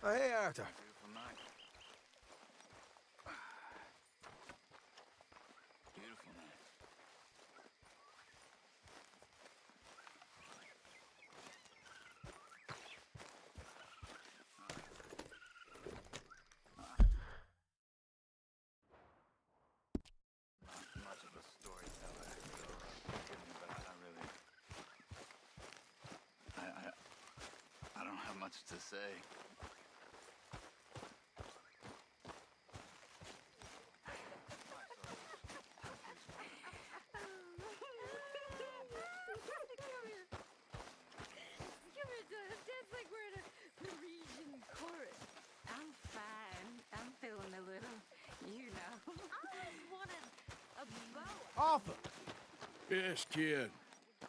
Hey, Arthur. Beautiful night. Beautiful night. Not much of a storyteller, so forgive me, but I really... I don't have much to say. That's like we're in a Parisian chorus. I'm fine. I'm feeling a little, you know. I always wanted a boa. Arthur, Yes, kid.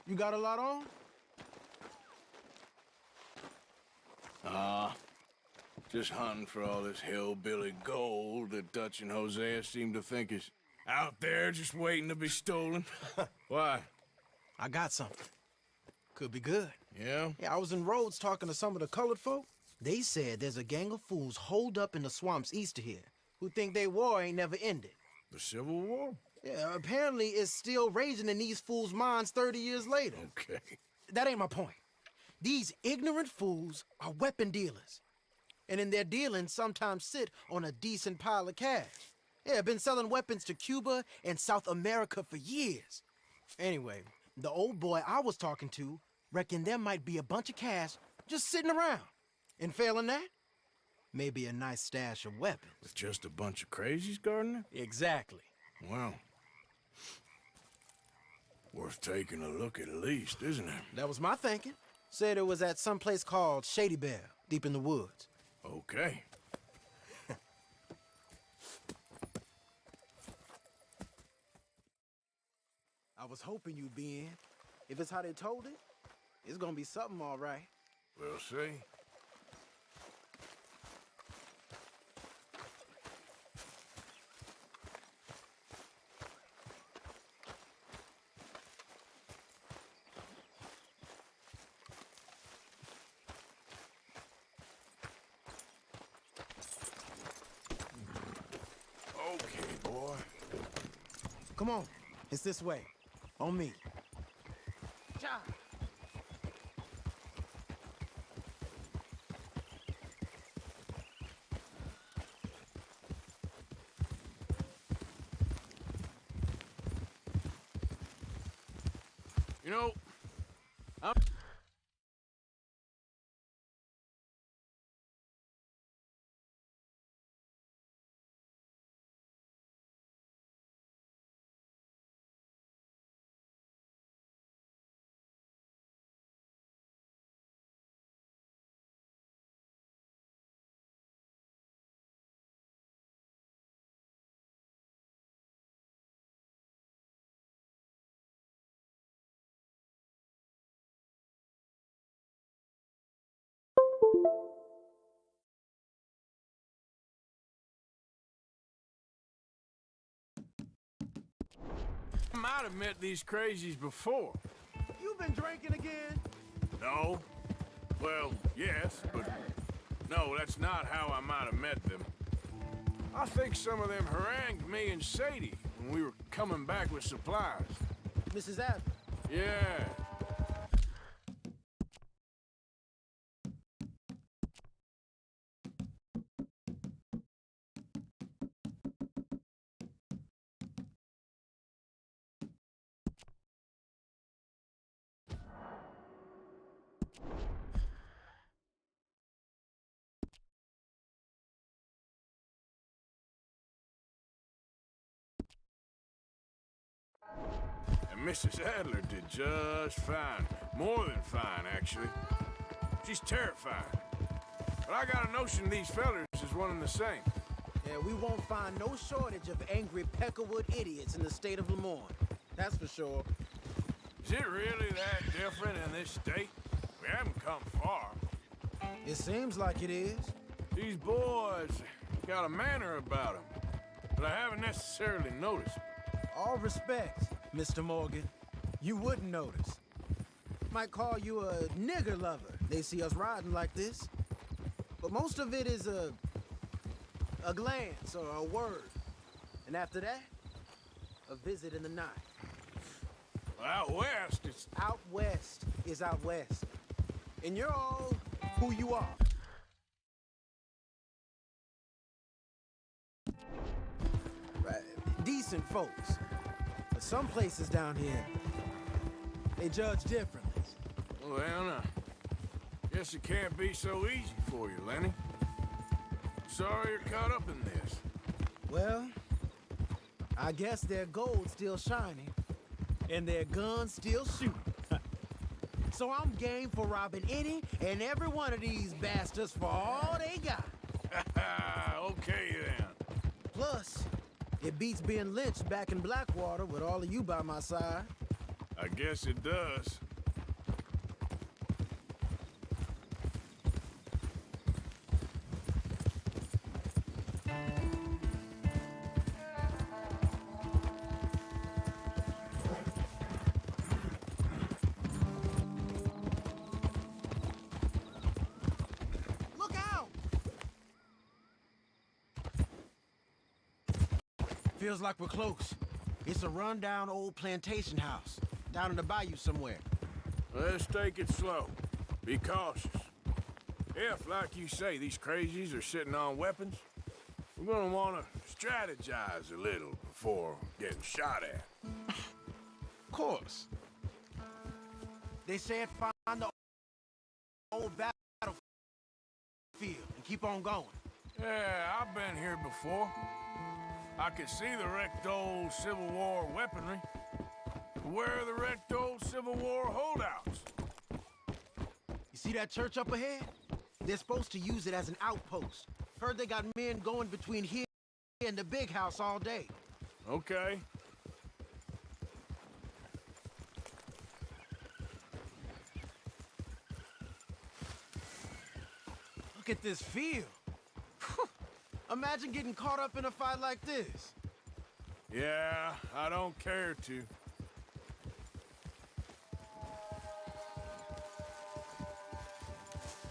you got a lot on? Just hunting for all this hillbilly gold that Dutch and Hosea seem to think is out there just waiting to be stolen. Why? I got something. Could be good. Yeah? Yeah, I was in Rhodes talking to some of the colored folk. They said there's a gang of fools holed up in the swamps east of here who think their war ain't never ended. The Civil War? Yeah, apparently it's still raging in these fools' minds 30 years later. Okay. That ain't my point. These ignorant fools are weapon dealers. And in their dealing, sometimes sit on a decent pile of cash. Yeah, been selling weapons to Cuba and South America for years. Anyway, the old boy I was talking to reckoned there might be a bunch of cash just sitting around. And failing that, maybe a nice stash of weapons. With just a bunch of crazies, Gardner? Exactly. Well, worth taking a look at least, isn't it? That was my thinking. Said it was at some place called Shady Belle, deep in the woods. Okay. I was hoping you'd be in. If it's how they told it, it's gonna be something all right. We'll see. Okay, boy. Come on, it's this way. On me. Ja. You know, I'm... I might have met these crazies before. You been drinking again? No. Well, yes, but no, that's not how I might have met them. I think some of them harangued me and Sadie when we were coming back with supplies. Mrs. Adler. Yeah. And Mrs. Adler did just fine. More than fine, actually. She's terrifying. But I got a notion these fellers is one and the same. Yeah, we won't find no shortage of angry Peckerwood idiots in the state of Lemoyne. That's for sure. Is it really that different in this state? We haven't come far. It seems like it is. These boys got a manner about them, but I haven't necessarily noticed. All respect, Mr. Morgan. You wouldn't notice. Might call you a nigger lover. They see us riding like this. But most of it is a glance or a word. And after that, a visit in the night. Out west, it's... Out west is out west. And you're all who you are. Right. Decent folks. But some places down here, they judge differently. Well, now, guess it can't be so easy for you, Lenny. Sorry you're caught up in this. Well, I guess their gold's still shining, and their guns still shooting. So I'm game for robbing any and every one of these bastards for all they got. Okay, then. Plus, it beats being lynched back in Blackwater with all of you by my side. I guess it does. Look out! Feels like we're close. It's a rundown old plantation house, down in the bayou somewhere. Let's take it slow. Be cautious. If, like you say, these crazies are sitting on weapons, we're gonna want to strategize a little before getting shot at. Of course. They said find the old battlefield and keep on going. Yeah, I've been here before. I can see the wrecked old Civil War weaponry. Where are the wrecked old Civil War holdouts? You see that church up ahead? They're supposed to use it as an outpost. Heard they got men going between here and the big house all day. Okay. Look at this field. Imagine getting caught up in a fight like this. Yeah, I don't care to.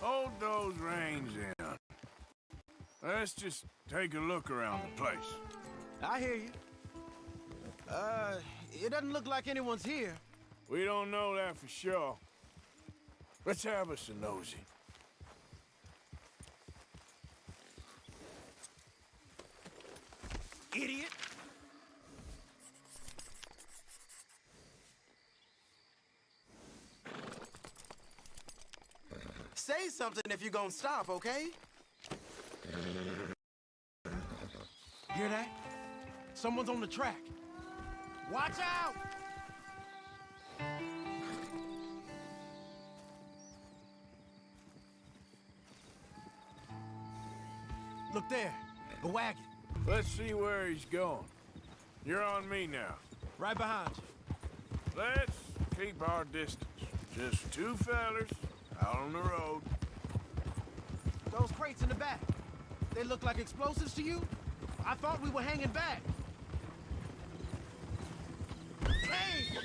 Hold those reins in. Let's just take a look around the place. I hear you. It doesn't look like anyone's here. We don't know that for sure. Let's have us a nosy. Idiot! Say something if you're gonna stop, okay? Hear that? Someone's on the track. Watch out! Look there, the wagon. Let's see where he's going. You're on me now. Right behind you. Let's keep our distance. Just two fellers out on the road. Those crates in the back. They look like explosives to you? I thought we were hanging back. Hey!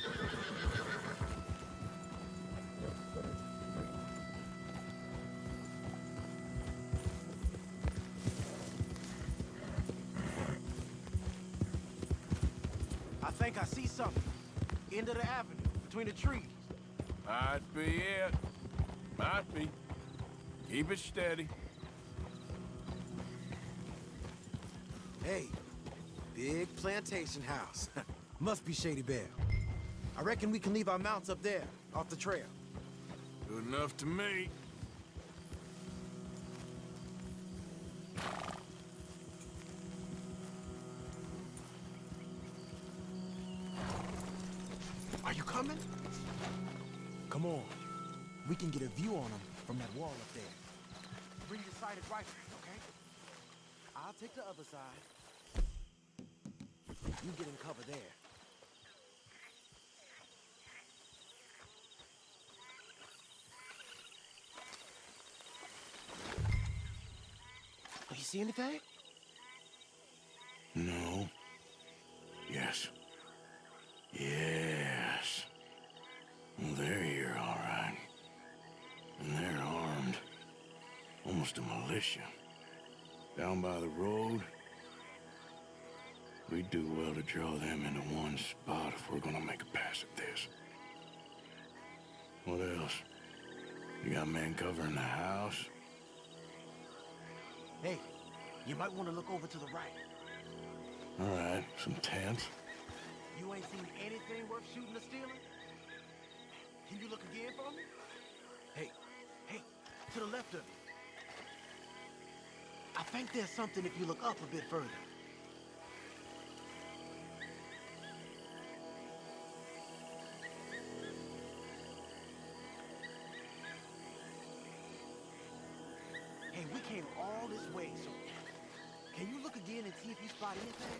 I think I see something. End of the avenue, between the trees. Might be it. Might be. Keep it steady. Hey, big plantation house. Must be Shady Belle. I reckon we can leave our mounts up there, off the trail. Good enough to me. Are you coming? Come on. We can get a view on them from that wall up there. Bring your sighted rifle, okay? I'll take the other side. You get in cover there. Oh, you see anything? No. Yes. Yes. Well, they're here, all right. And they're armed. Almost almost a militia. Down by the road. We'd do well to draw them into one spot if we're gonna make a pass at this. What else? You got men covering the house? Hey, you might want to look over to the right. All right, some tents. You ain't seen anything worth shooting or stealing? Can you look again for me? Hey, to the left of you. I think there's something if you look up a bit further. Hey, we came all this way, so can you look again and see if you spot anything?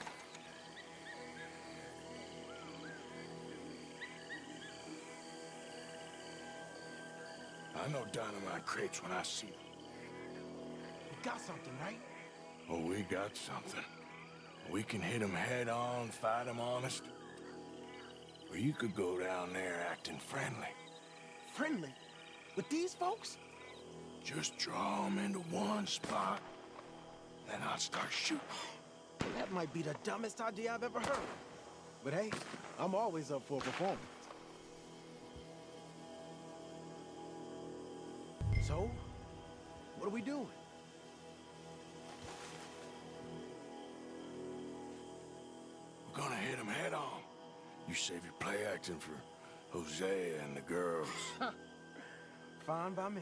I know dynamite crates when I see them. We got something, right? Oh, we got something. We can hit them head on, fight them honest. Or you could go down there acting friendly. Friendly? With these folks? Just draw them into one spot, then I'll start shooting. Well, that might be the dumbest idea I've ever heard. But hey, I'm always up for a performance. So, what are we doing? We're gonna hit them head on. You save your play acting for Hosea and the girls. Fine by me.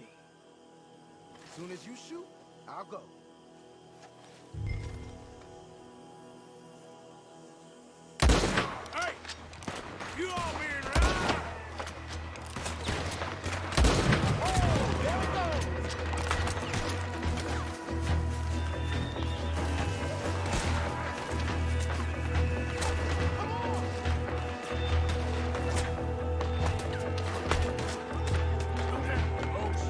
As soon as you shoot, I'll go. Hey! You all being right? Oh, there it goes! Come on! Look at it, folks.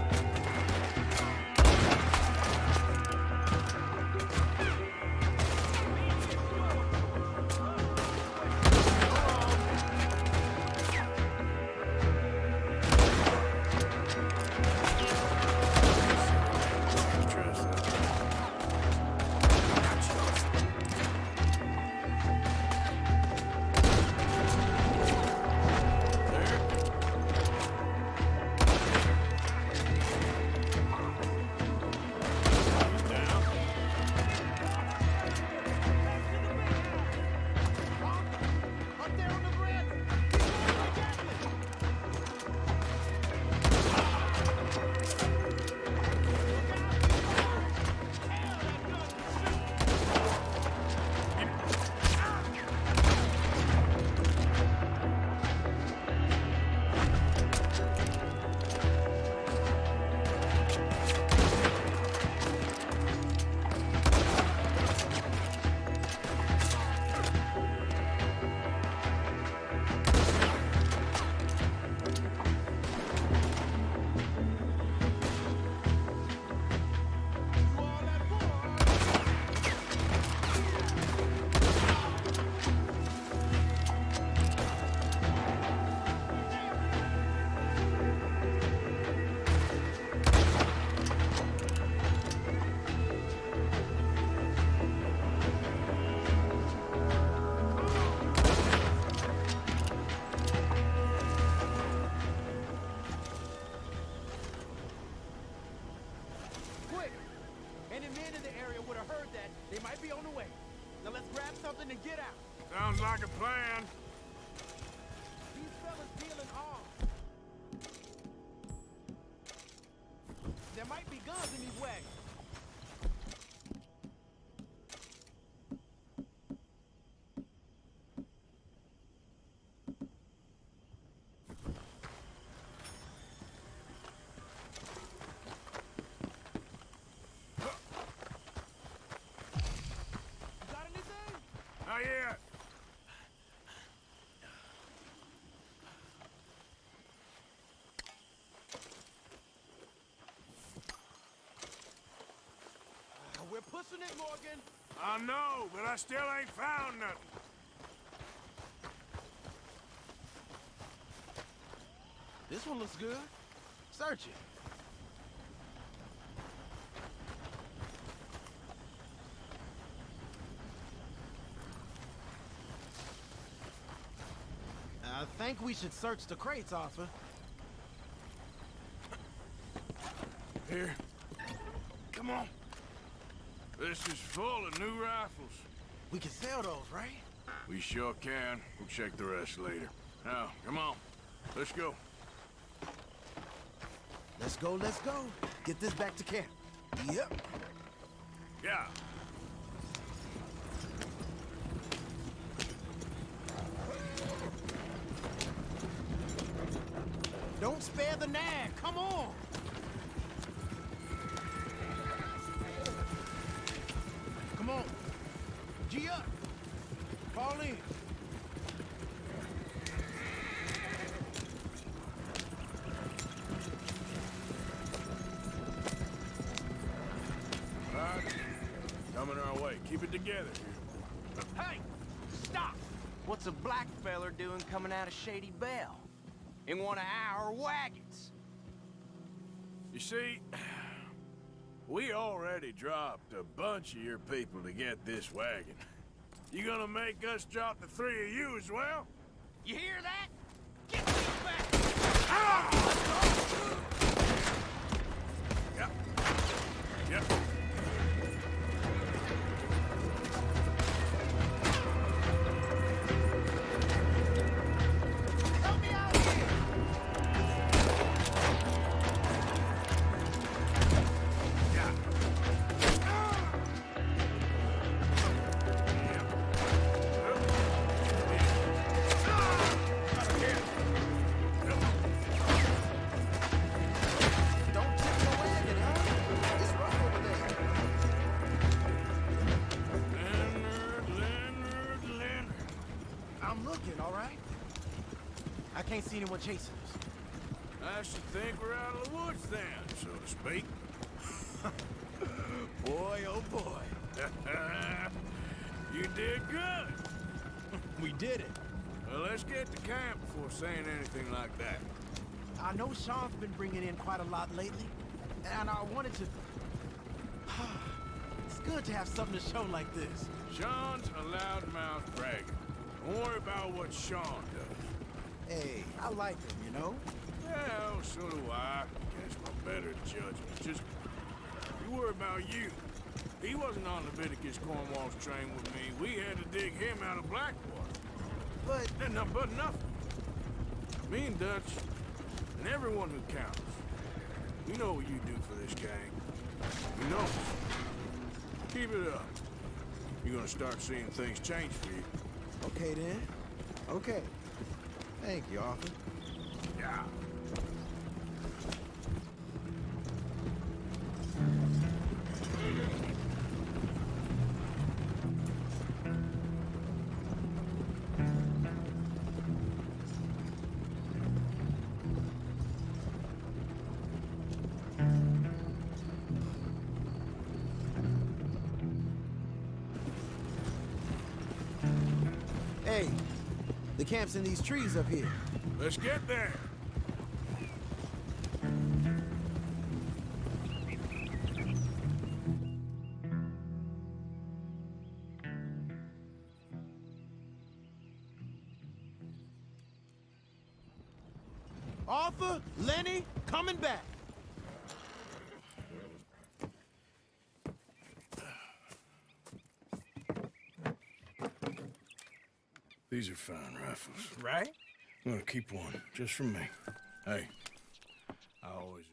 Up there on the bridge! He's going for Jacqueline! Quick! Any men in the area would have heard that. They might be on the way. Now let's grab something and get out. Sounds like a plan. These fellas dealing arms. There might be guns in these wagons. You got anything? Not yet. We're pushing it, Morgan. I know, but I still ain't found nothing. This one looks good. Search it. I think we should search the crates, Arthur. Here. Come on. This is full of new rifles. We can sell those, right? We sure can. We'll check the rest later. Now, come on. Let's go. Let's go, let's go. Get this back to camp. Yep. Yeah. Don't spare the nag. Come on. Come on. G up. Fall in. All right. Coming our way. Keep it together. Hey! Stop! What's a black feller doing coming out of Shady Belle? In one of our wagons? You see, we already dropped a bunch of your people to get this wagon. You gonna make us drop the three of you as well? You hear that? Get these back! Yep. Yep. Help me out here. Yeah. Don't tip the wagon, huh? It's rough over there. Leonard. I'm looking, all right? I can't see anyone chasing us. I should think we're out of the woods then, so to speak. Boy, oh boy. You did good. We did it. Well, let's get to camp before saying anything like that. I know Sean's been bringing in quite a lot lately, and I wanted to... It's good to have something to show like this. Sean's a loudmouth bragger. Don't worry about what Sean does. Hey, I like him, you know? Well, so do I. Guess my better judgment. Just, you worry about you. He wasn't on Leviticus Cornwall's train with me. We had to dig him out of Blackwater. But But nothing. Me and Dutch, and everyone who counts. We know what you do for this gang. We know. Keep it up. You're gonna start seeing things change for you. okay then. Okay. Thank you, Arthur. Yeah. Hey, the camp's in these trees up here. Let's get there. Arthur, Lenny, coming back. These are fine rifles. Right? I'm gonna keep one, just for me. Hey, I always...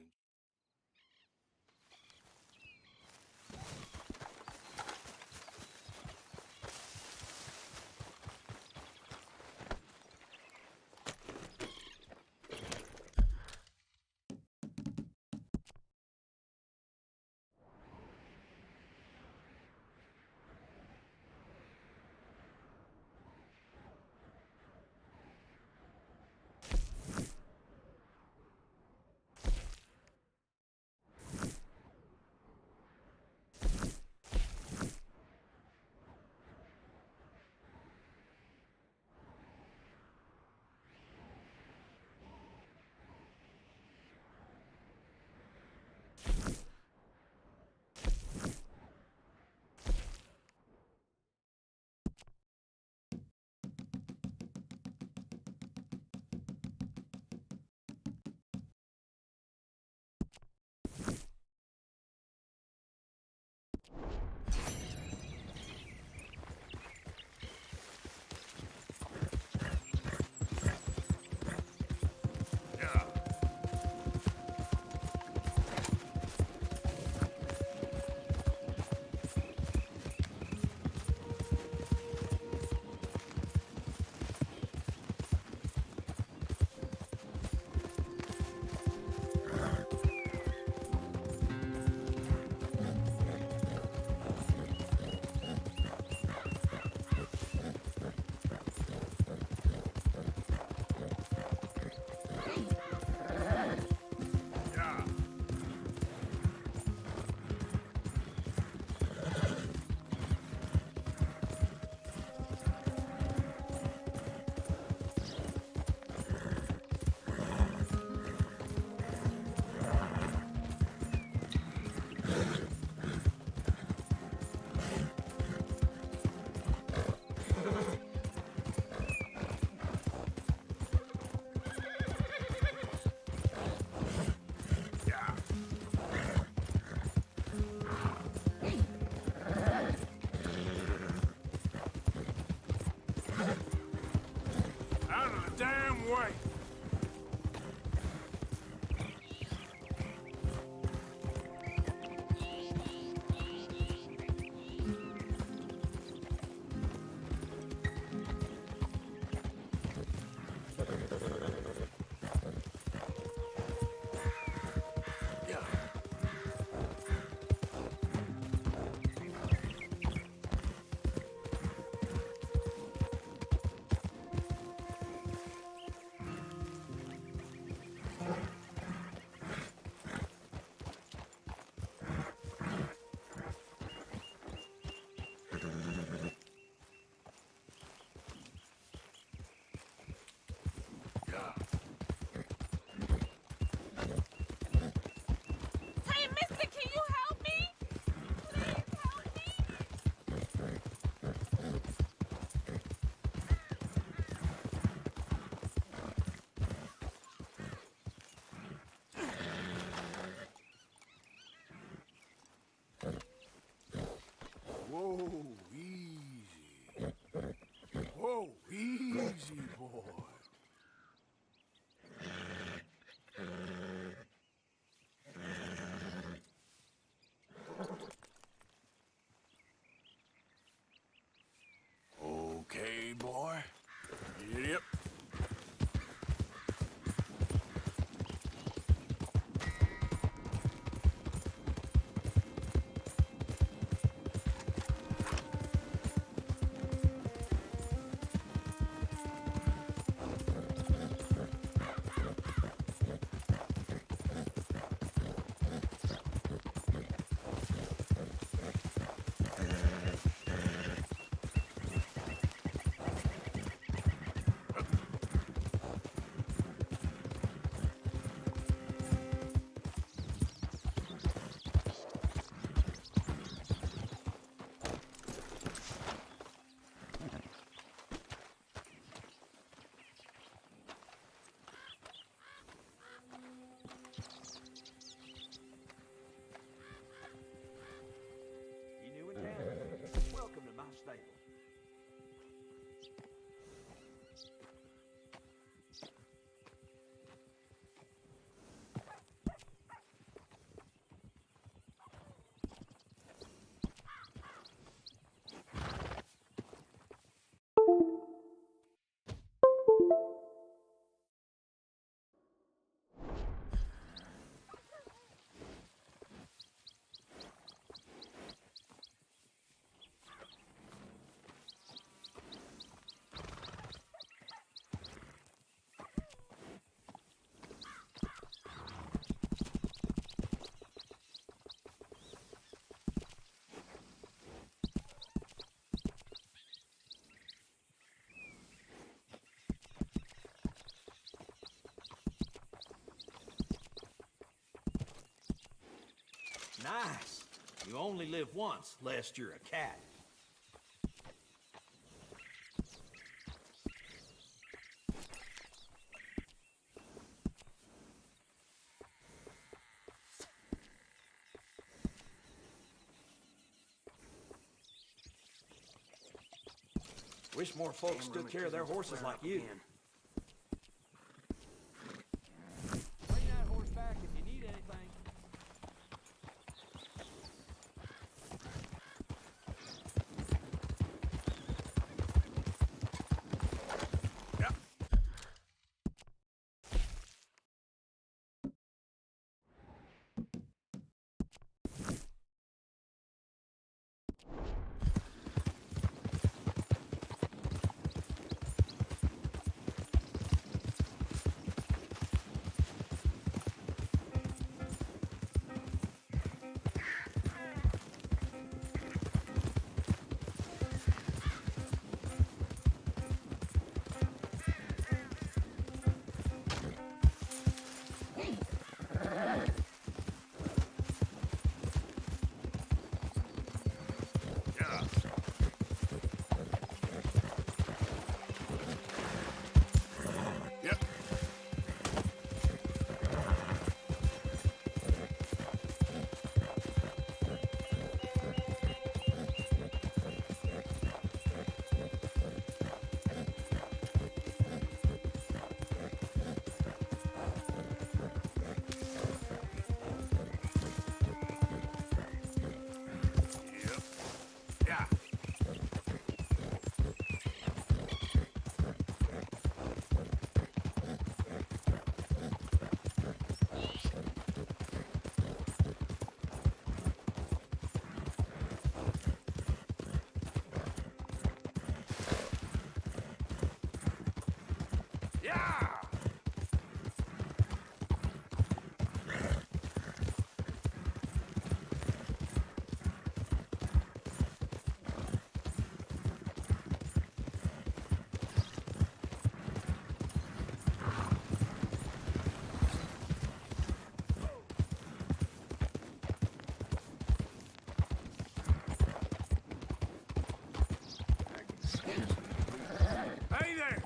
damn way! Hey, mister, can you help me? Please help me. Whoa, easy. Whoa, easy, boy. Okay, boy. Yep. You new in town? Welcome to my stable. Nice. You only live once, lest you're a cat. Wish more folks took care of their horses like you. Bring that horse back if you need anything. Yeah! Hey there!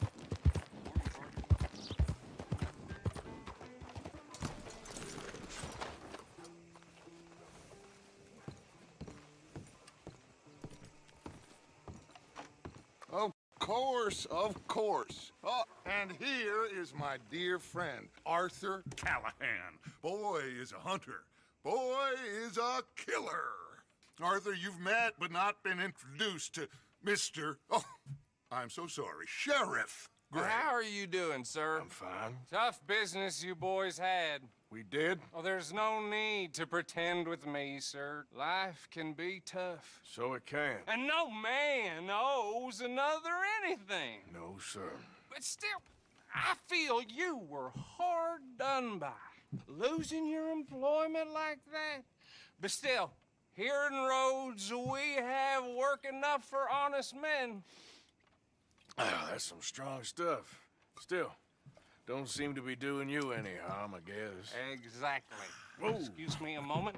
Of course. Oh, and here is my dear friend, Arthur Callahan. Boy is a hunter. Boy is a killer. Arthur, you've met but not been introduced to Mr. Oh, I'm so sorry, Sheriff Gray. How are you doing, sir? I'm fine. Tough business you boys had. We did? Oh, there's no need to pretend with me, sir. Life can be tough. So it can. And no man owes another anything. No, sir. But still, I feel you were hard done by. Losing your employment like that. But still, here in Rhodes, we have work enough for honest men. Ah, that's some strong stuff. Still, don't seem to be doing you any harm, I guess. Exactly. Whoa. Excuse me a moment.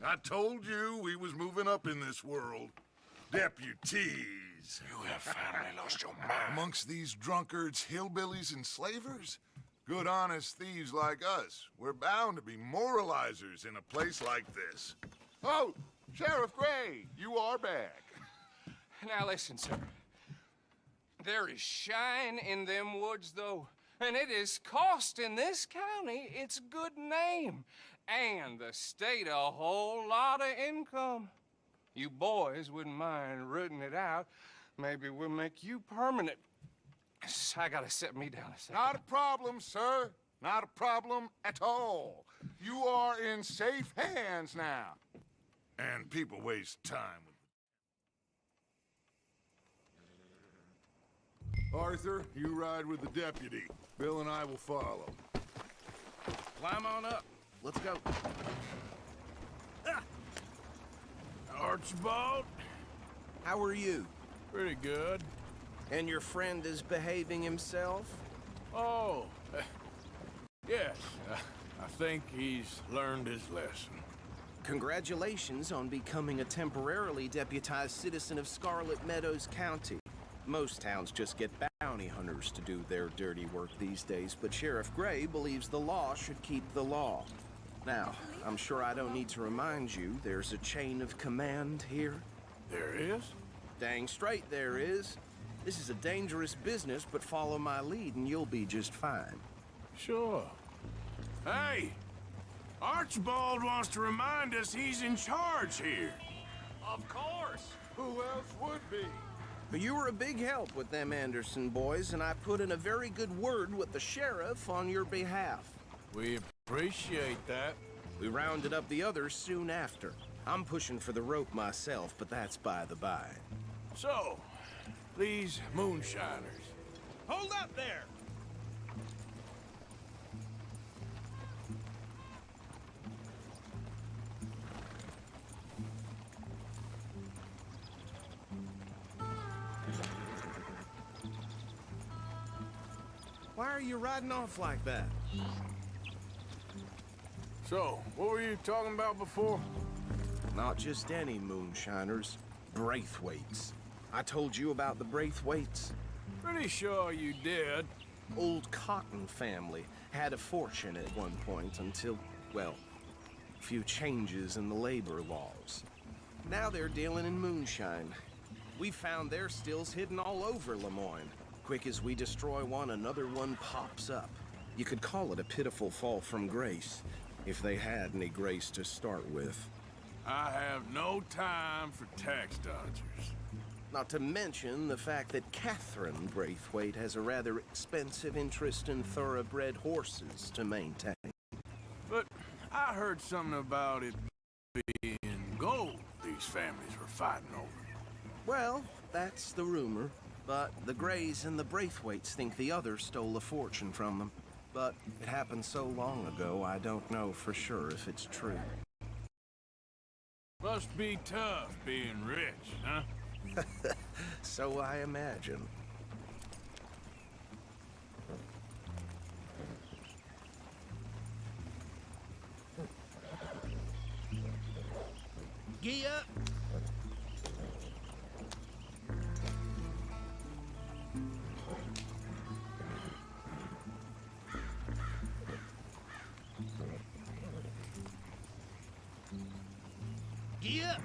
I told you we was moving up in this world. Deputies. You have finally lost your mind. Amongst these drunkards, hillbillies, and slavers? Good, honest thieves like us. We're bound to be moralizers in a place like this. Oh, Sheriff Gray, you are back. Now listen, sir. There is shine in them woods, though, and it is costing this county its good name and the state a whole lot of income. You boys wouldn't mind rooting it out. Maybe we'll make you permanent. I gotta sit me down a second. Not a problem, sir. Not a problem at all. You are in safe hands now. And people waste time with Arthur, you ride with the deputy. Bill and I will follow. Climb on up. Let's go. Archibald? How are you? Pretty good. And your friend is behaving himself? Oh, yes. I think he's learned his lesson. Congratulations on becoming a temporarily deputized citizen of Scarlet Meadows County. Most towns just get bounty hunters to do their dirty work these days, but Sheriff Gray believes the law should keep the law. Now, I'm sure I don't need to remind you there's a chain of command here. There is? Dang straight there is. This is a dangerous business, but follow my lead and you'll be just fine. Sure. Hey! Archibald wants to remind us he's in charge here. Of course. Who else would be? But you were a big help with them Anderson boys, and I put in a very good word with the sheriff on your behalf. We appreciate that. We rounded up the others soon after. I'm pushing for the rope myself, but that's by the by. So, these moonshiners. Hold up there! Why are you riding off like that? So, what were you talking about before? Not just any moonshiners, Braithwaites. I told you about the Braithwaites. Pretty sure you did. Old Cotton family had a fortune at one point until, well, a few changes in the labor laws. Now they're dealing in moonshine. We found their stills hidden all over Lemoyne. Quick as we destroy one, another one pops up. You could call it a pitiful fall from grace, if they had any grace to start with. I have no time for tax dodgers. Not to mention the fact that Catherine Braithwaite has a rather expensive interest in thoroughbred horses to maintain. But I heard something about it being gold these families were fighting over. Well, that's the rumor. But the Greys and the Braithwaites think the others stole a fortune from them. But it happened so long ago, I don't know for sure if it's true. Must be tough being rich, huh? So I imagine. Gee up! Gee up!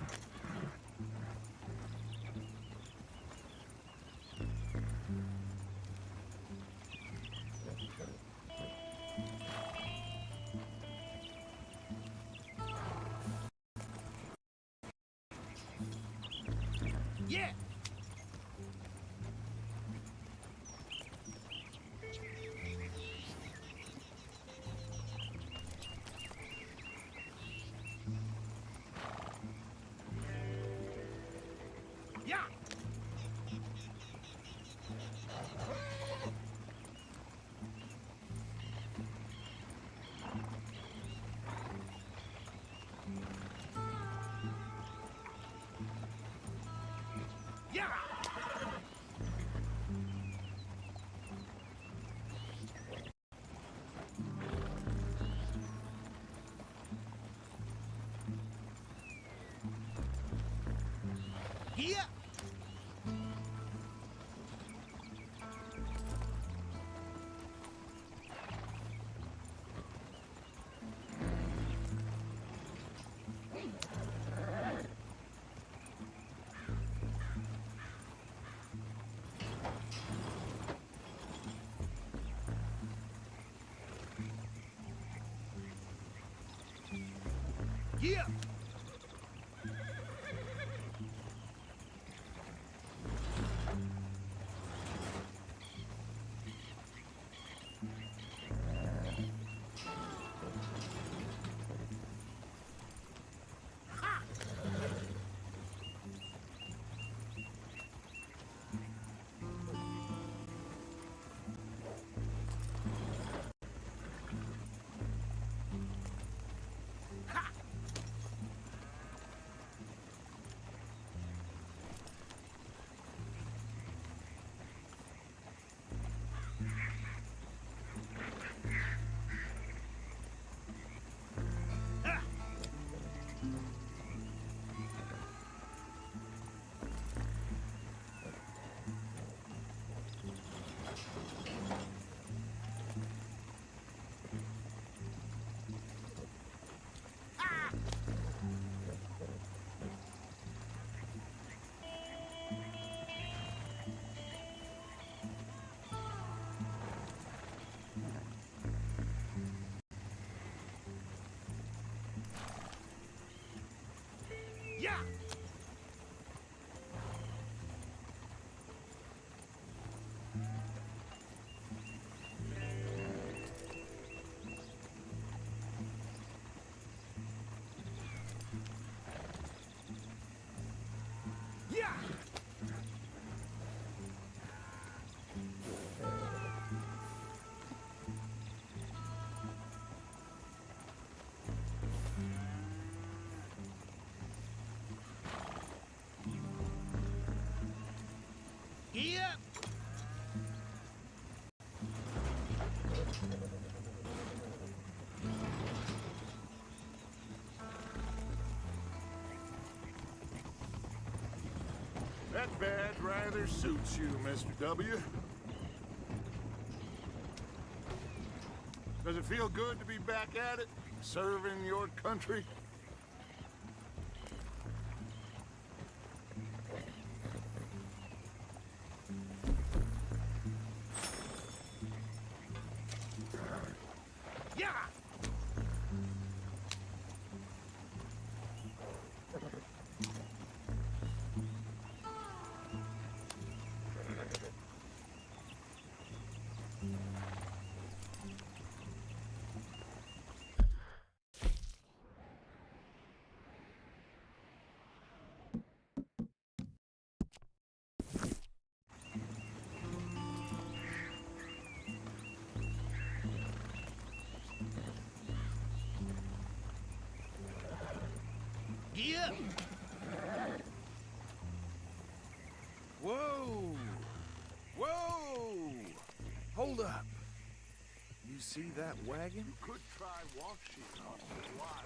Yeah! Yeah! Yeah! Yeah! Yeah! Yeah! Yeah! Yeah! That badge rather suits you, Mr. W. Does it feel good to be back at it, serving your country? Yeah! Giddy up! Whoa! Whoa! Hold up. You see that wagon? You could try washing on the wild.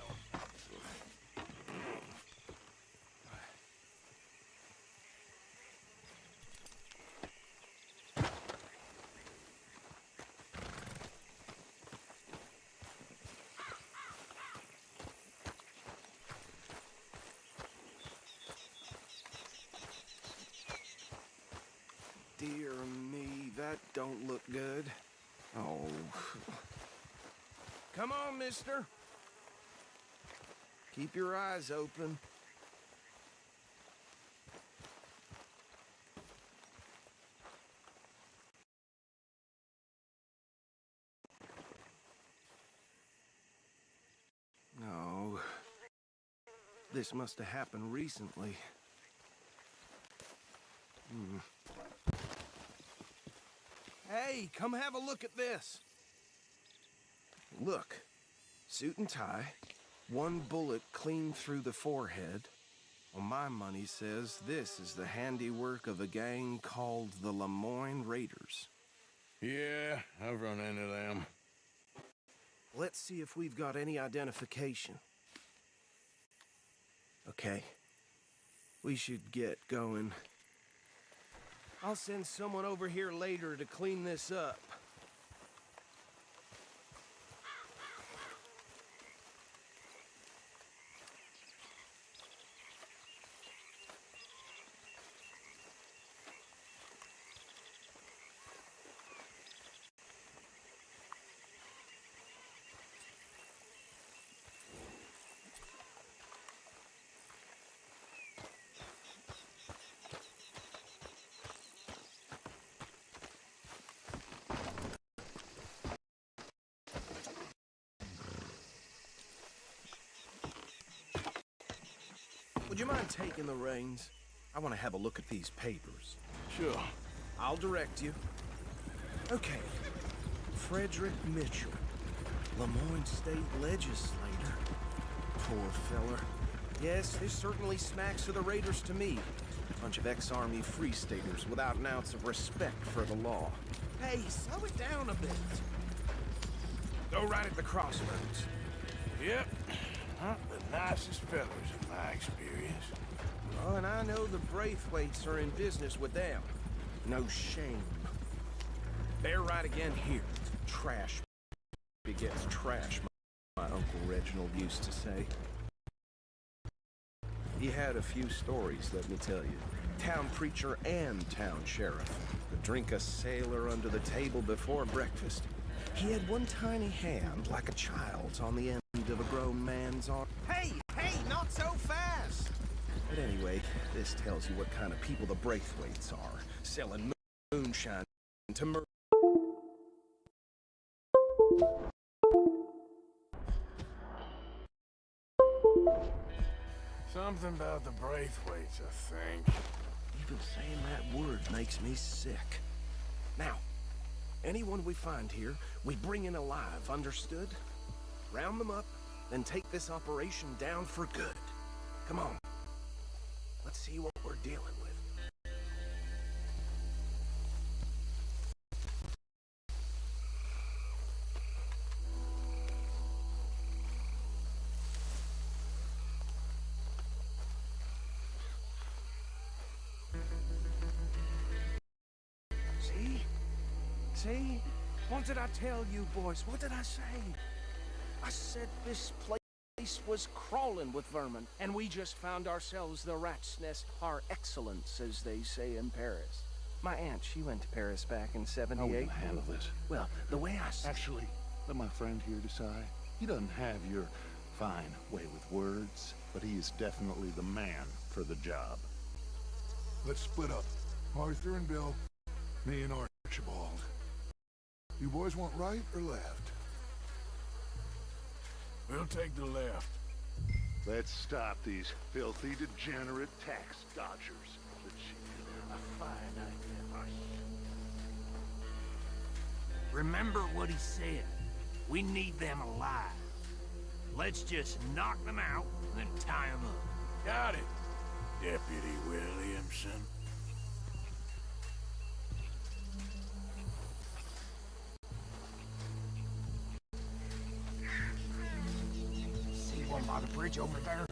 Dear me, that don't look good. Oh. Come on, mister. Keep your eyes open. No. This must have happened recently. Hey, come have a look at this. Look, suit and tie, one bullet clean through the forehead. Well, my money says this is the handiwork of a gang called the Lemoyne Raiders. Yeah, I've run into them. Let's see if we've got any identification. Okay, we should get going. I'll send someone over here later to clean this up. Would you mind taking the reins? I want to have a look at these papers. Sure. I'll direct you. Okay. Frederick Mitchell, Lemoyne State Legislator. Poor feller. Yes, this certainly smacks of the Raiders to me. Bunch of ex-Army Free Staters without an ounce of respect for the law. Hey, slow it down a bit. Go right at the crossroads. Yep. Not the nicest fellas in my experience. Oh, and I know the Braithwaites are in business with them. No shame. They're right again here. Trash begets trash, my Uncle Reginald used to say. He had a few stories, let me tell you. Town preacher and town sheriff. Could drink a sailor under the table before breakfast. He had one tiny hand, like a child's, on the end of a grown man's arm. Hey, not so fast! But anyway, this tells you what kind of people the Braithwaites are. Selling moonshine to murder. Something about the Braithwaites, I think. Even saying that word makes me sick. Now, anyone we find here, we bring in alive, understood? Round them up, then take this operation down for good. Come on. Let's see what we're dealing with. See? What did I tell you, boys? What did I say? I said this place was crawling with vermin, and we just found ourselves the rat's nest par excellence, as they say in Paris. My aunt, she went to Paris back in '78. How are we gonna handle this? Well, the way I see... Actually, let my friend here decide. He doesn't have your fine way with words, but he is definitely the man for the job. Let's split up. Arthur and Bill, me and Archibald. You boys want right or left? We'll take the left. Let's stop these filthy, degenerate tax dodgers. A fine idea. Remember what he said. We need them alive. Let's just knock them out and then tie them up. Got it, Deputy Williamson. See one by the bridge over there?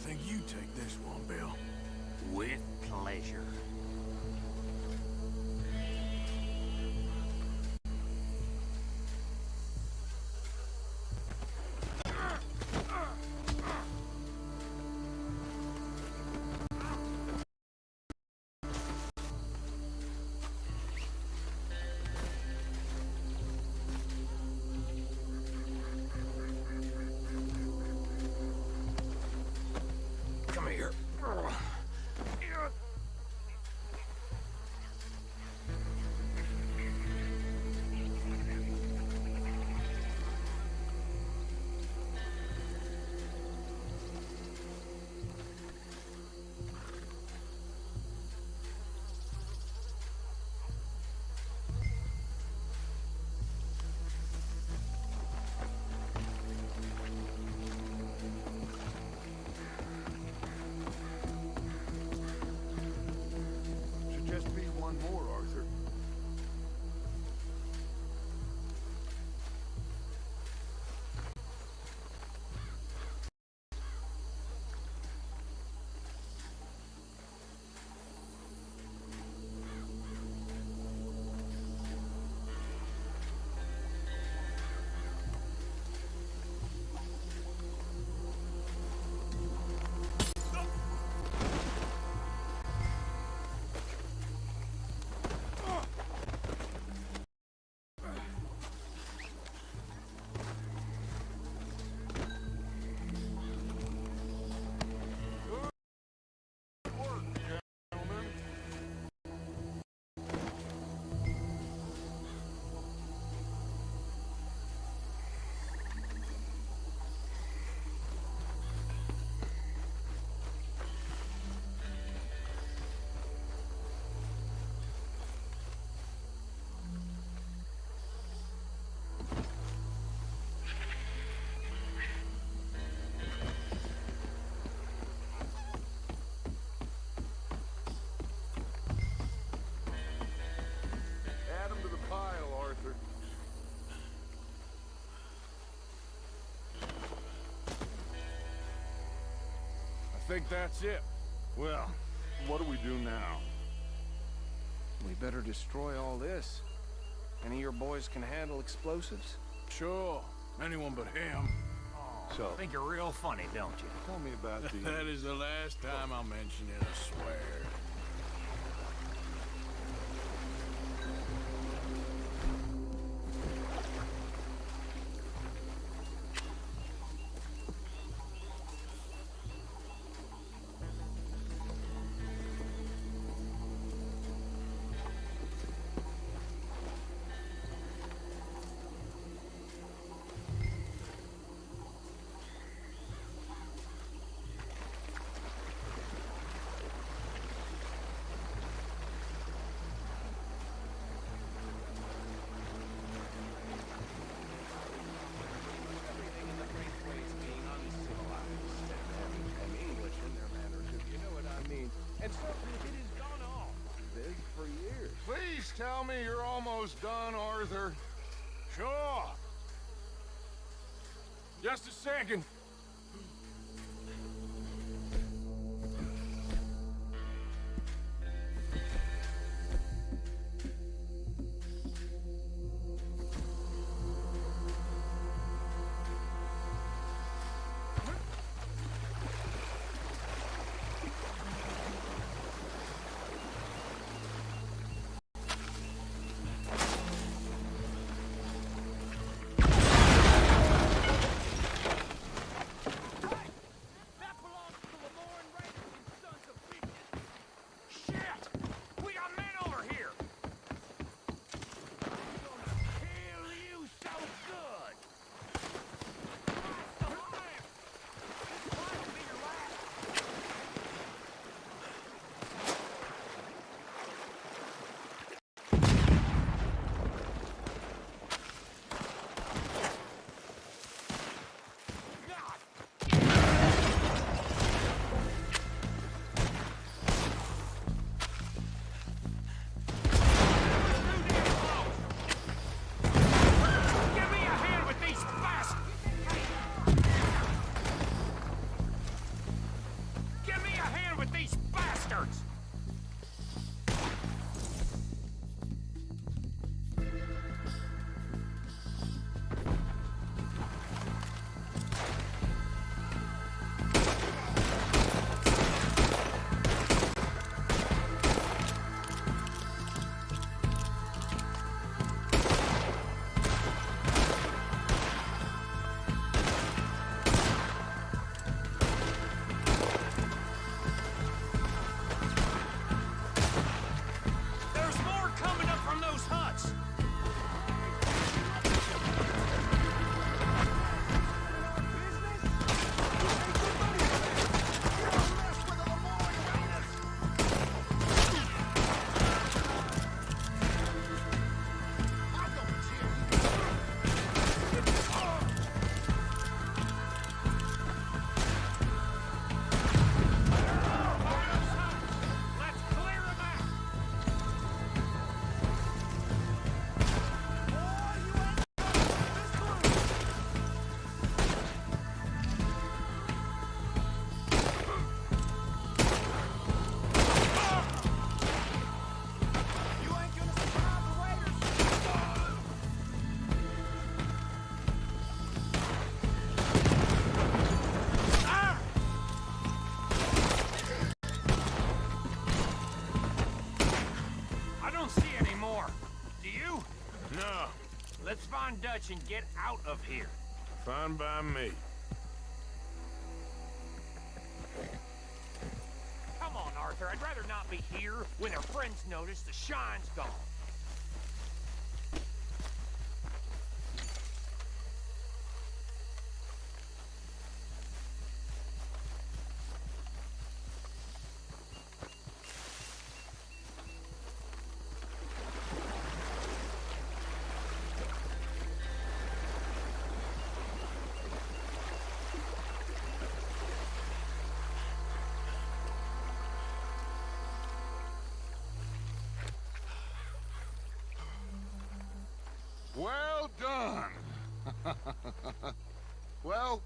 Think you take this one, Bill? With pleasure. Come here. Should just be one more, Arthur. Add 'em to the pile, Arthur. I think that's it. Well, what do we do now? We better destroy all this. Any of your boys can handle explosives? Sure, anyone but him. So, Think you're real funny, don't you? tell me about the... That is the last time I'll mention it, I swear. Everything in the Braithwaite being uncivilized and English in their manners, if you know what I mean. And so it has gone on this for years. Please tell me you're almost done, Arthur. Sure. Just a second. John Dutch and get out of here. Fine by me. Come on, Arthur. I'd rather not be here when our friends notice the shine's gone. Well done. Well,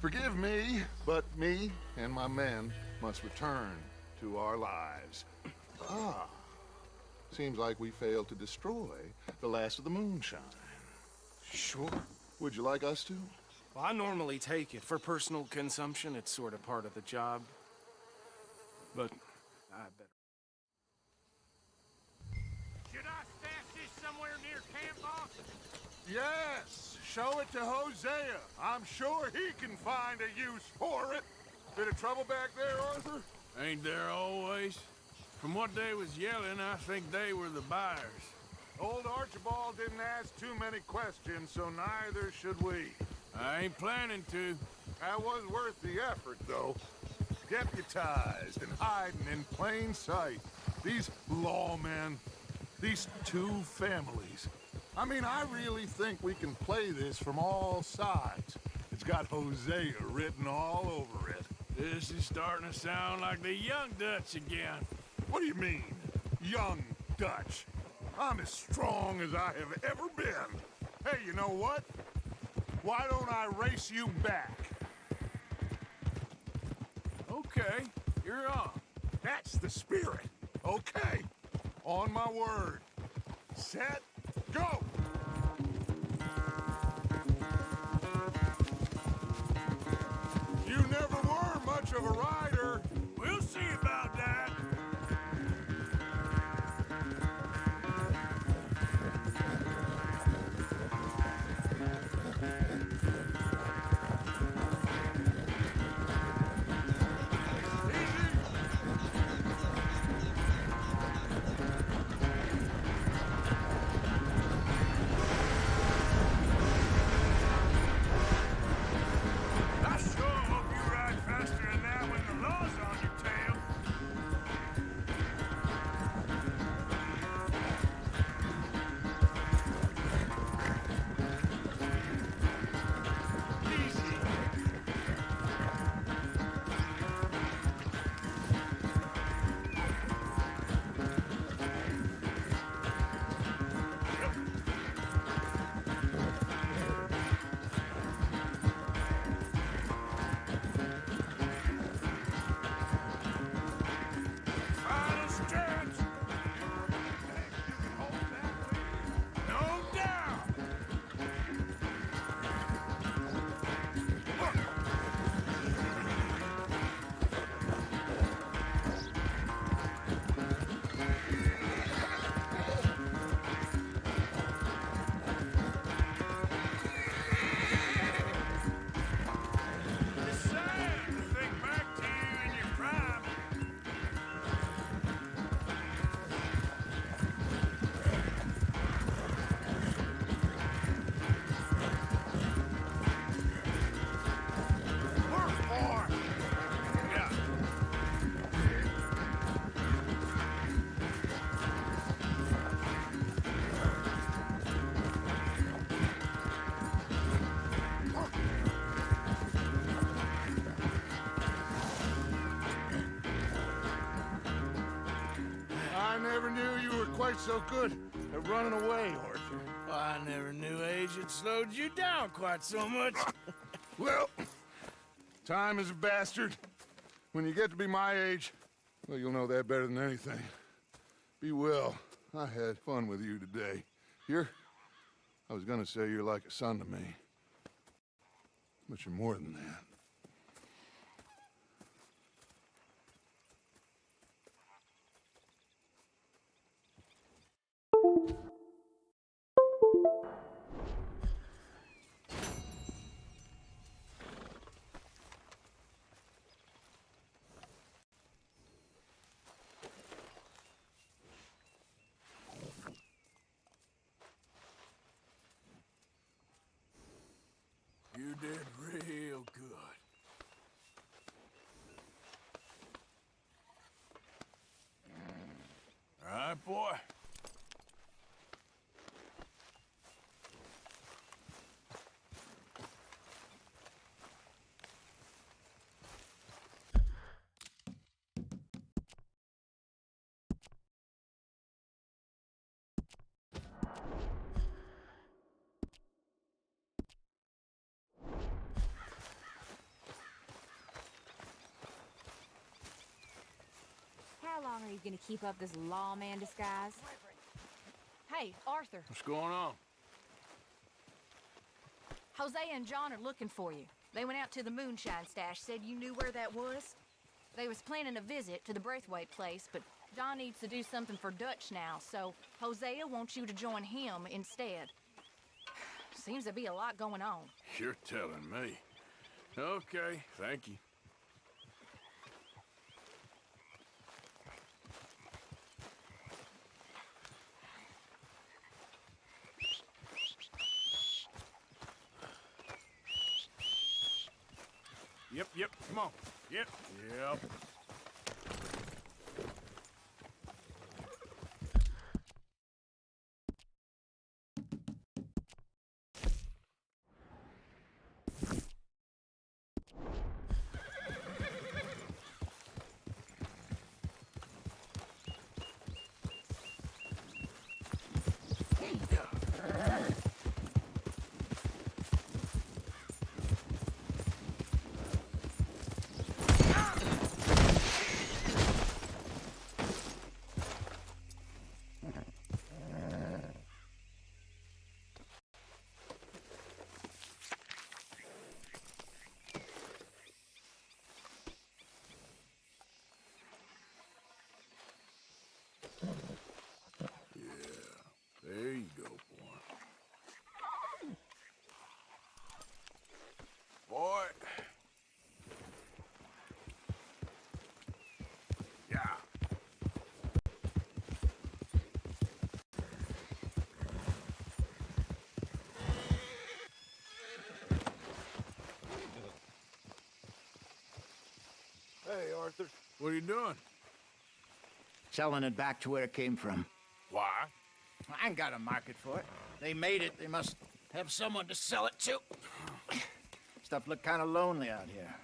forgive me, but me and my men must return to our lives. Ah, seems like we failed to destroy the last of the moonshine. Sure. Would you like us to? Well, I normally take it. For personal consumption, it's sort of part of the job. But I better. Should I stash this somewhere near camp, boss? Yes, show it to Hosea. I'm sure he can find a use for it. Bit of trouble back there, Arthur? Ain't there always? From what they was yelling, I think they were the buyers. Old Archibald didn't ask too many questions, so neither should we. I ain't planning to. That was worth the effort, though. Deputized and hiding in plain sight. These lawmen, these two families. I mean, I really think we can play this from all sides. It's got Hosea written all over it. This is starting to sound like the young Dutch again. What do you mean, young Dutch? I'm as strong as I have ever been. Hey, you know what? Why don't I race you back? Okay, you're on. That's the spirit. Okay, on my word. Set, go! You never were much of a rider. We'll see about that. I sure hope you ride faster than that when the law's on your tail. Easy. Final stretch. No doubt. It's sad to think back to you in your prime. Work for it. Yeah. I never knew you were quite so good at running away, Arthur. I never knew age had slowed you down quite so much. Well, time is a bastard. When you get to be my age, well, you'll know that better than anything. Be well. I had fun with you today. I was gonna say you're like a son to me. But you're more than that. did real good. All right, boy. How long are you gonna keep up this lawman disguise? Hey, Arthur. What's going on? Hosea and John are looking for you. They went out to the moonshine stash, said you knew where that was. They was planning a visit to the Braithwaite place, but John needs to do something for Dutch now, so Hosea wants you to join him instead. Seems to be a lot going on. You're telling me. Okay, thank you. Yep, come on. Yep. There you go, boy. Boy. Yeah. Hey, Arthur. What are you doing? Selling it back to where it came from. Why? I ain't got a market for it. They made it. They must have someone to sell it to. Stuff look kind of lonely out here.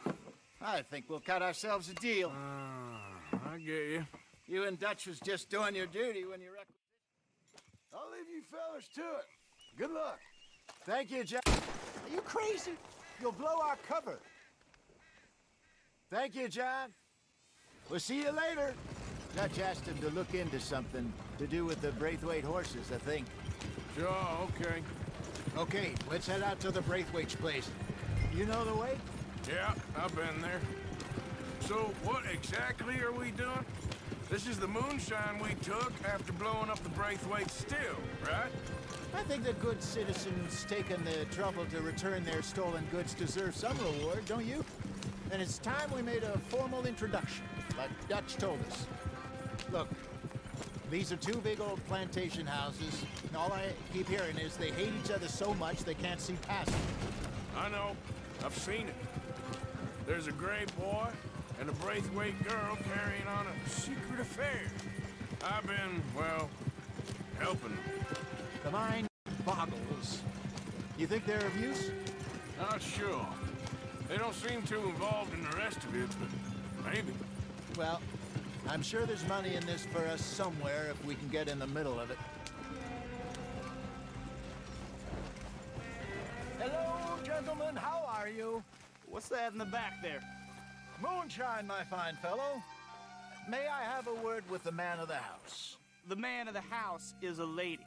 I think we'll cut ourselves a deal. I get you. You and Dutch was just doing your duty when you requisitioned. I'll leave you fellas to it. Good luck. Thank you, John. Are you crazy? You'll blow our cover. Thank you, John. We'll see you later. Dutch asked him to look into something to do with the Braithwaite horses, I think. Sure, okay. Okay, let's head out to the Braithwaite's place. You know the way? Yeah, I've been there. So, what exactly are we doing? This is the moonshine we took after blowing up the Braithwaite still, right? I think that good citizens taking the trouble to return their stolen goods deserve some reward, don't you? And it's time we made a formal introduction, like Dutch told us. Look, these are two big old plantation houses, and all I keep hearing is they hate each other so much they can't see past it. I know. I've seen it. There's a gray boy and a Braithwaite girl carrying on a secret affair. I've been, well, helping them. The mind boggles. You think they're of use? Not sure. They don't seem too involved in the rest of it, but maybe. Well, I'm sure there's money in this for us somewhere if we can get in the middle of it. Hello, gentlemen. How are you? What's that in the back there? Moonshine, my fine fellow. May I have a word with the man of the house? The man of the house is a lady,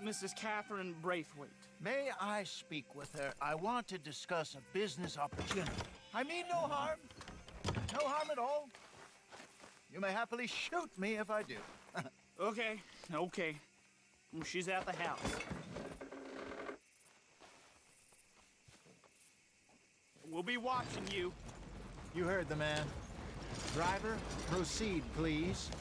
Mrs. Catherine Braithwaite. May I speak with her? I want to discuss a business opportunity. I mean no harm. No harm at all. You may happily shoot me if I do. Okay. She's at the house. We'll be watching you. You heard the man. Driver, proceed, please.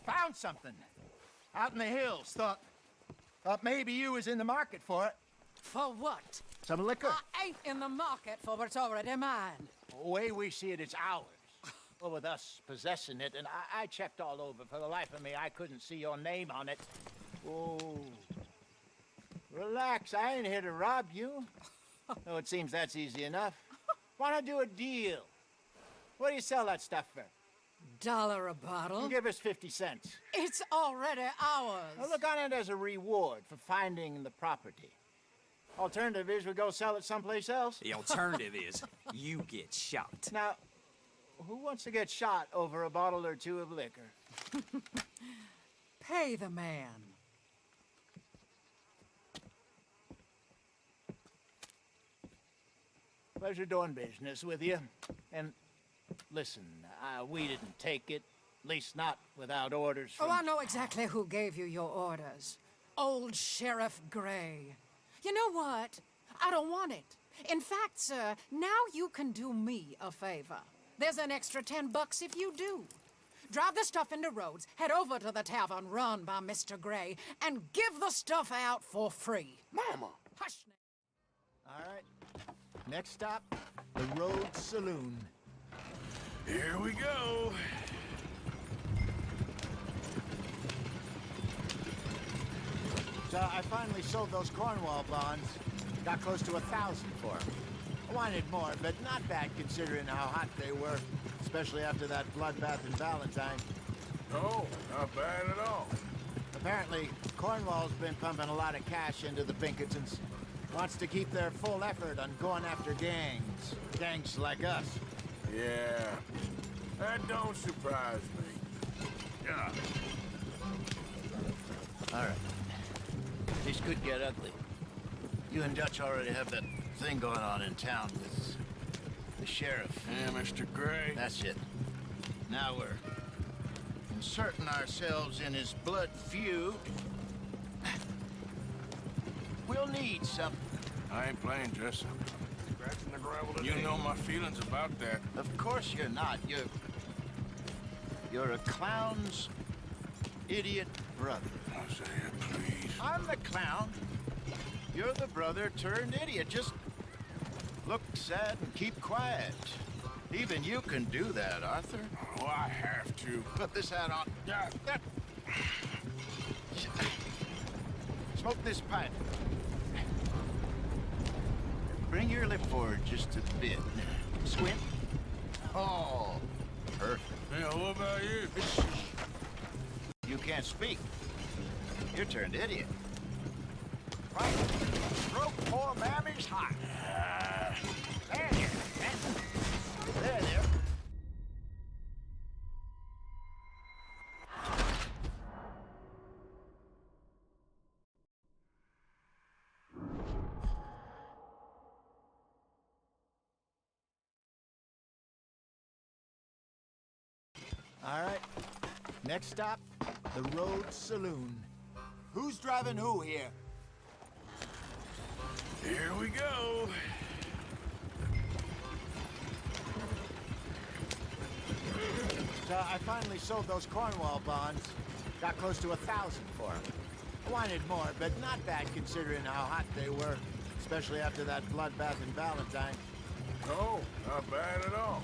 Found something. Out in the hills. Thought maybe you was in the market for it. For what? Some liquor. I ain't in the market for what's already mine. The way we see it, it's ours. Well, with us possessing it, and I checked all over. For the life of me, I couldn't see your name on it. Oh. Relax, I ain't here to rob you. Oh, it seems that's easy enough. Why not do a deal? What do you sell that stuff for? $1 a bottle? You give us 50 cents. It's already ours. Well, look on it as a reward for finding the property. Alternative is we go sell it someplace else. The alternative is you get shot. Now, who wants to get shot over a bottle or two of liquor? Pay the man. Pleasure doing business with you. And listen, we didn't take it. At least not without orders from... Oh, I know exactly who gave you your orders. Old Sheriff Gray. You know what? I don't want it. In fact, sir, now you can do me a favor. There's an extra $10 if you do. Drive the stuff into Rhodes, head over to the tavern run by Mr. Gray, and give the stuff out for free. Mama! Hush. All right. Next stop, the Rhodes Saloon. Here we go. So I finally sold those Cornwall bonds. Got close to 1,000 for them. I wanted more, but not bad considering how hot they were, especially after that bloodbath in Valentine. Oh, not bad at all. Apparently, Cornwall's been pumping a lot of cash into the Pinkertons. Wants to keep their full effort on going after gangs. Gangs like us. Yeah, that don't surprise me. Yeah. All right. This could get ugly. You and Dutch already have that thing going on in town with the sheriff. Yeah, Mr. Gray. That's it. Now we're inserting ourselves in his blood feud. We'll need something. I ain't playing dress-up. Scratching the gravel You know my feelings about that. Of course you're not. You're a clown's idiot brother. Hosea, please. I'm the clown. You're the brother turned idiot. Just look sad and keep quiet. Even you can do that, Arthur. Oh, I have to. Put this hat on. Smoke this pipe. Bring your lip forward just a bit. Squint. Oh, perfect. Yeah, what about you? You can't speak. You're turned idiot. Right. Stroke poor mammy's hot. There. There. All right. Next stop, the Rhodes Saloon. Who's driving who here? Here we go. So I finally sold those Cornwall bonds. Got close to 1,000 for them. I wanted more, but not bad considering how hot they were, especially after that bloodbath in Valentine. Oh, not bad at all.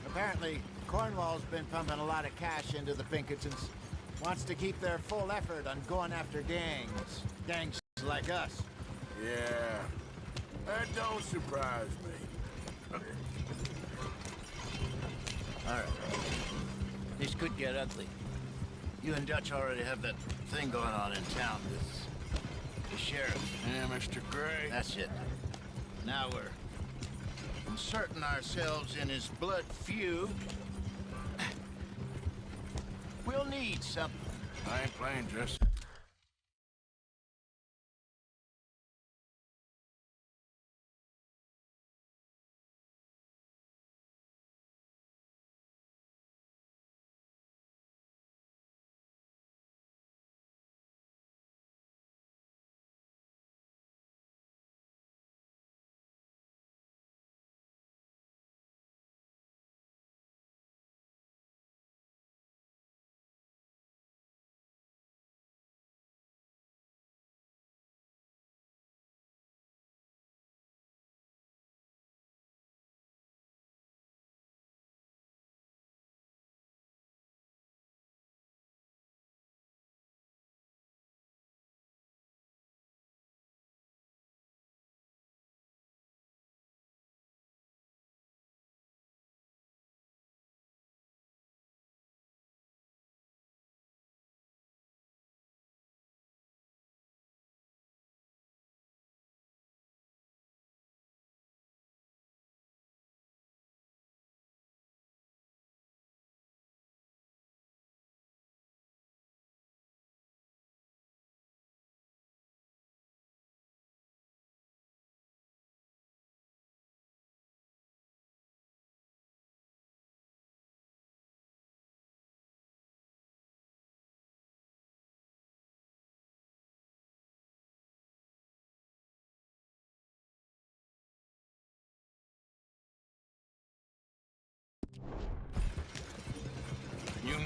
Apparently, Cornwall's been pumping a lot of cash into the Pinkertons. Wants to keep their full effort on going after gangs. Gangs like us. Yeah, that don't surprise me. All right. This could get ugly. You and Dutch already have that thing going on in town with the sheriff. Yeah, Mr. Gray. That's it. Now we're inserting ourselves in his blood feud. We'll need something. I ain't playing dress-up.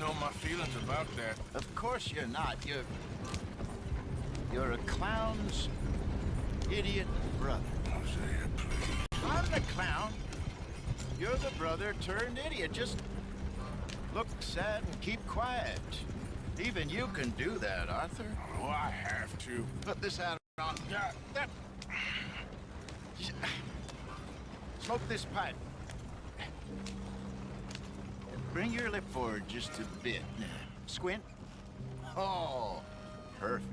know my feelings about that. Of course you're not. You're a clown's idiot brother. Hosea, please. I'm the clown. You're the brother turned idiot. Just look sad and keep quiet. Even you can do that, Arthur. Oh, I have to. Put this out on. Smoke this pipe. Bring your lip forward just a bit. Squint. Oh, perfect.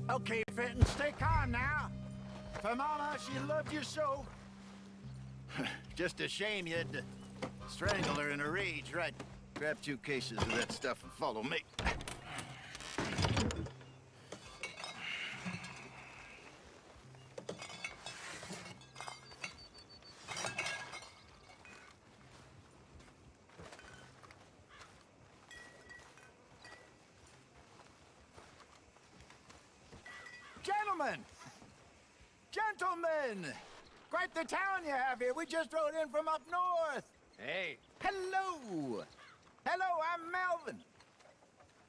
Okay, Fenton, stay calm now. For Mama, she loved you so. Just a shame you had to strangle her in a rage, right? Grab 2 cases of that stuff and follow me. Gentlemen! Gentlemen! Quite the town you have here. We just rode in from up north. Hey. Hello! Hello, I'm Melvin.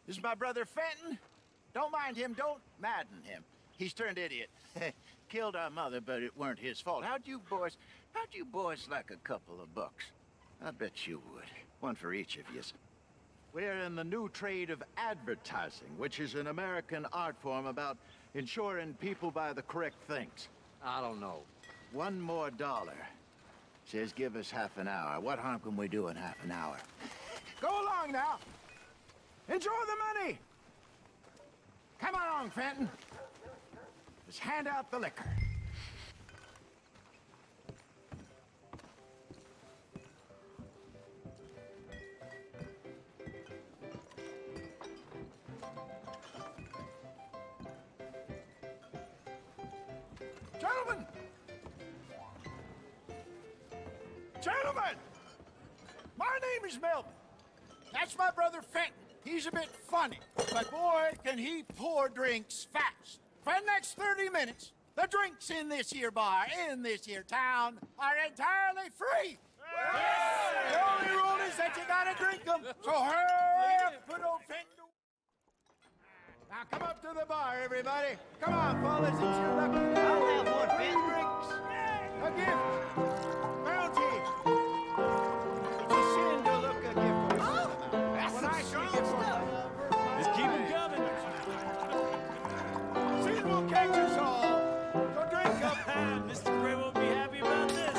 This is my brother Fenton. Don't mind him, don't madden him. He's turned idiot. Killed our mother, but it weren't his fault. How'd you boys like a couple of bucks? I bet you would. One for each of you. We're in the new trade of advertising, which is an American art form about ensuring people buy the correct things. I don't know. $1 more. Says give us half an hour. What harm can we do in half an hour? Go along now. Enjoy the money. Come along, Fenton. Let's hand out the liquor. Gentlemen! Gentlemen! My name is Melvin. That's my brother Fenton. He's a bit funny, but boy, can he pour drinks fast. For the next 30 minutes, the drinks in this here bar, in this here town, are entirely free. Yes. The only rule is that you gotta drink them. So hurry up, put old Fenton to... Now come up to the bar, everybody. Come on, fellas, it's your lucky day. I'll have one, Fenton. Drinks, a gift, bounty. It's a sin to look a gift horse. When I see a gift horse, Let's keep them coming. sin will catch us all. So drink up. Mr. Gray won't be happy about this.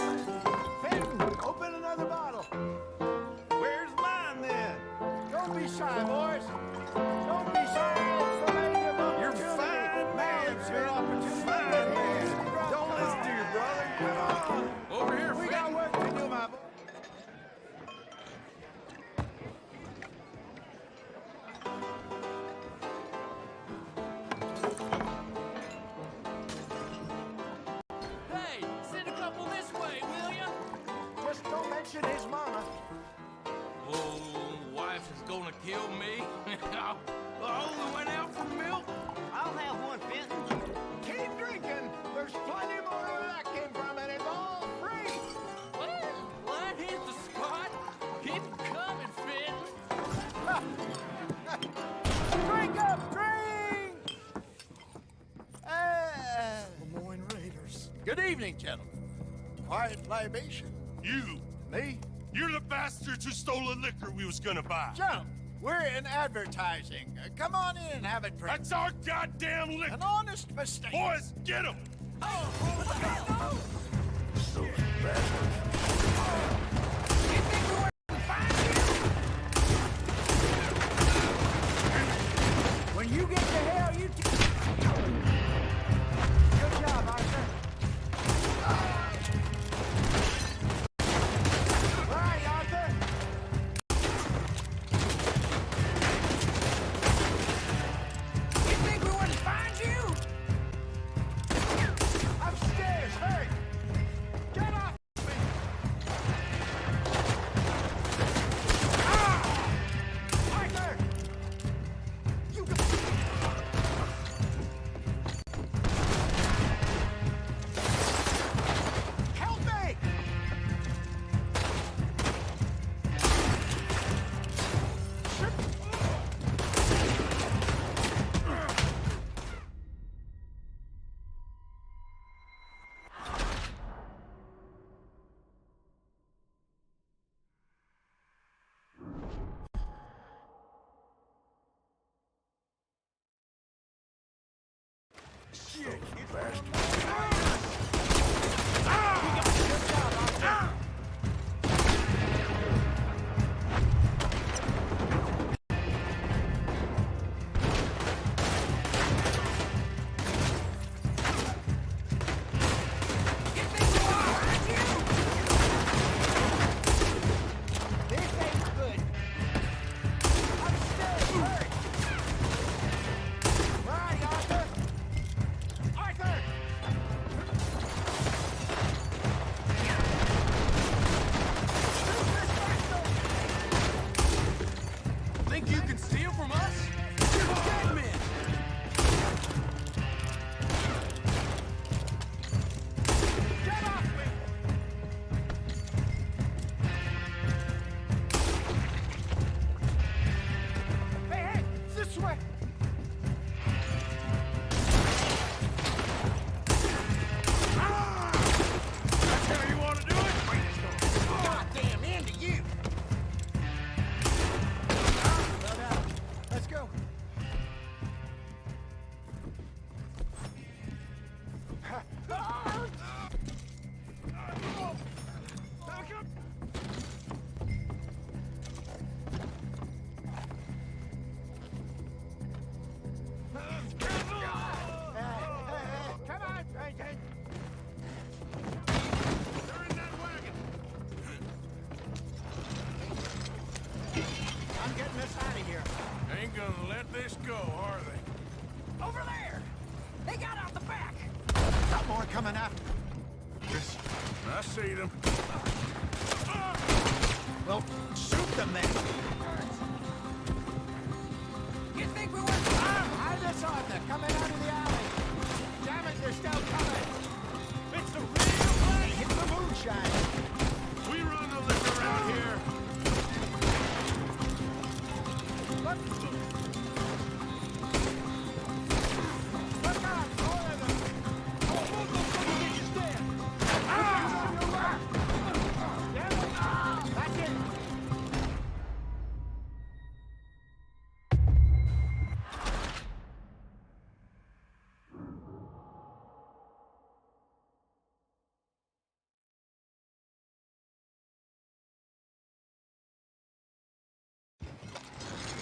Fenton, open another bottle. Where's mine then? Don't be shy, boys. Don't be shy. It's the lady of opportunity. You're fine, man. It's your opportunity. Fine, man. Don't listen to your brother. Come on. Over here, We got work to do, my boy. Hey, send a couple this way, will ya? Just don't mention his mama. Oh, wife is gonna kill me. I only went out for milk. I'll have one, Fenton. Keep drinking. There's plenty more where that came from, and it's all free. Well, that hit the spot. Keep 'em coming, Fenton. Drink up, drink! Lemoyne Raiders. Good evening, gentlemen. Quiet libation. You! Me? You're the bastards who stole the liquor we was gonna buy. Gentlemen, we're in advertising. Come on in and have a drink. That's our goddamn liquor! An honest mistake. Boys, get him! When you get to hell, you... Good job, Arthur. All right, Arthur. You think we wouldn't find you? Upstairs, hurry. Get off me. Shit, you bastard. This ain't good. I'm still hurt. Where are you, Arthur? Arthur! Think you can steal from us? You're dead men! Get off me! Hey, hey! This way! That's how you want to do it? Goddamn into you! Well, now, let's go. Come on, Drayton! They're in that wagon. I'm getting us out of here. Ain't gonna let this go, are they? Over there! They got out the back! Got more coming after us. I see them. Well, shoot them then. You think we were... Hide this Arthur, coming out of the alley. Damn it, they're still coming. It's the real place! Hit the moonshine. We run the liquor around here. Look out, more of them. Oh, both those son of bitches dead. Damn it. That's it.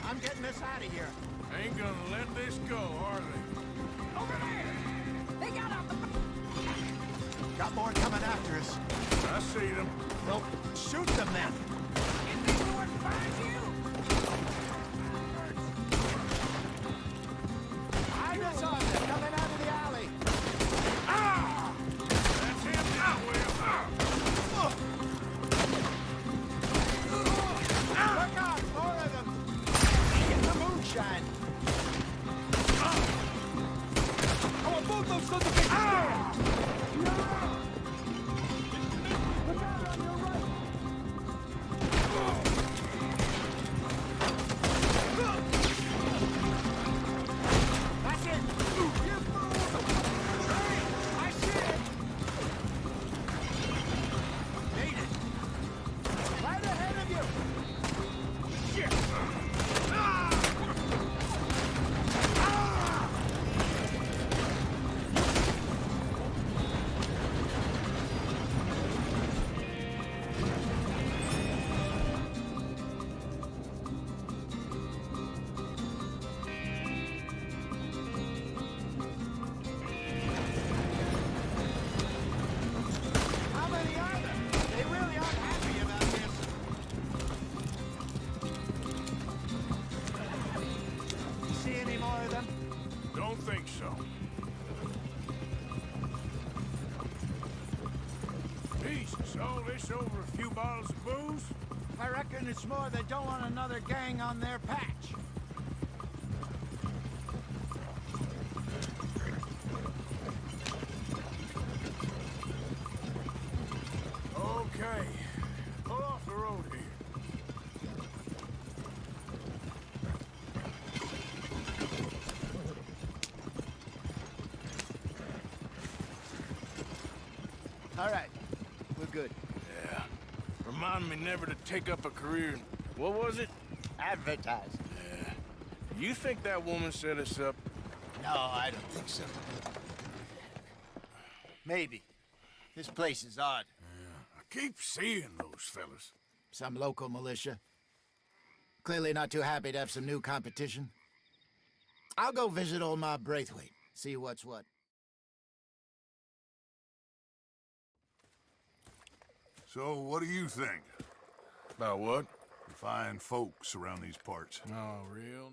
I'm getting us out of here. Ain't gonna let this go, are they? Over there! They got out the back! Got more coming after us. I see them. Well, shoot them then. You think we wouldn't find you? Hide this Arthur, coming out of the alley. That's him now, Will. Look out, more of them. Hit the moonshine. I want both those sons of bitches dead. Look out on your right. That's it. You fool. Hey, I see it. Made it. Right ahead of you. Shit. How many are there? They really aren't happy about this. See any more of them? Don't think so. Jesus, all this over a few bottles of booze? I reckon it's more they don't want another gang on their patch. Okay. Pull off the road here. All right, we're good. Yeah. Remind me never to take up a career in... What was it? Advertising. Yeah. You think that woman set us up? No, I don't think so. Maybe. This place is odd. I keep seeing those fellas. Some local militia. Clearly not too happy to have some new competition. I'll go visit old Ma Braithwaite, see what's what. So, what do you think? About what? The fine folks around these parts. Oh, real?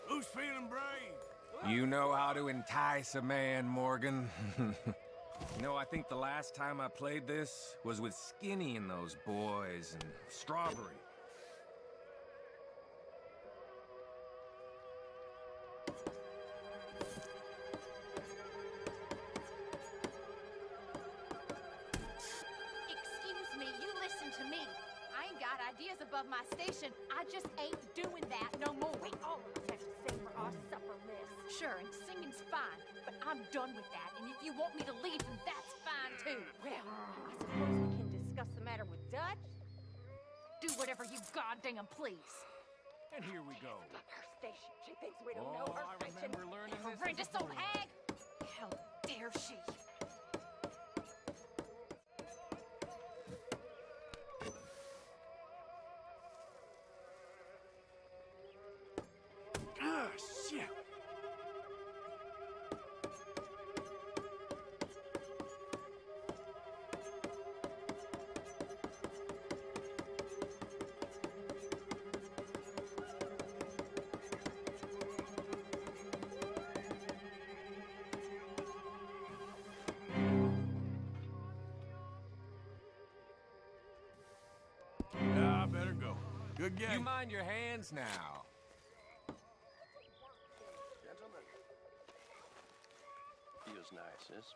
Who's feeling brave? You know how to entice a man, Morgan. You know, I think the last time I played this was with Skinny and those boys and Strawberry. Excuse me, you listen to me. I ain't got ideas above my station. I just ain't doing that no more. We all have to sing for our supper list. Sure, and singing's fine, but I'm done with that. And if you want me to leave, then that's fine too. Well, I suppose we can discuss the matter with Dutch. Do whatever you goddamn please. And here we go. Her station. She thinks we don't know her I station. remember learning this as a Horrendous old boy. hag. How dare she? Ah, shit! Yeah, I better go. Good game. You mind your hands now. Gentlemen. Feels nice, yes?